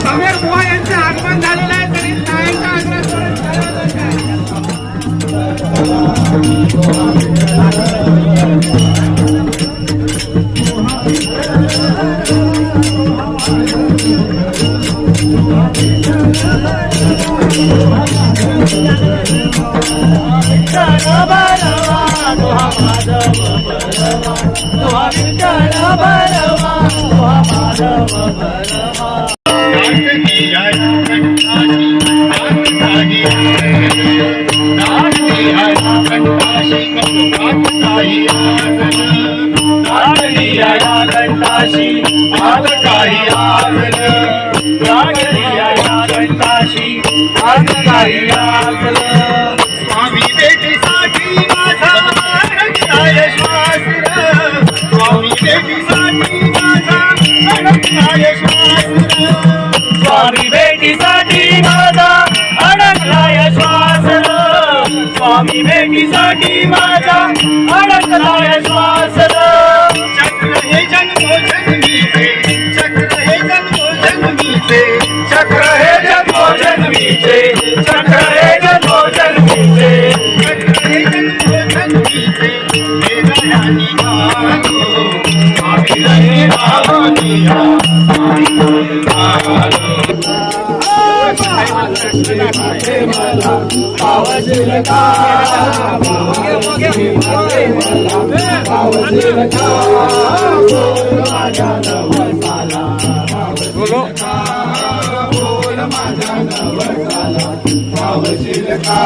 समीर बुवा यांचे आगमन झालेलं आहे तरी नायका स्वामी भेटीसाठी माझा अडकलाय श्वास रे. स्वामी भेटीसाठी माझा अडकलाय श्वास रे. स्वामी भेटीसाठी माझा अडकलाय श्वास रे. स्वामी भेटीसाठी माझा अडकलाय श्वास रे. चक्र हे जन्मोजन्मीचे, चक्र हे जन्मोजन्मीचे, चक्र हे जन्मोजन्मीचे, चक्र हे जन्मोजन्मीचे, चक्र हे जन्मोजन्मीचे. हे दयानी गालो, आम्ही लई गालोनिया, आम्ही लई गालो. बोलो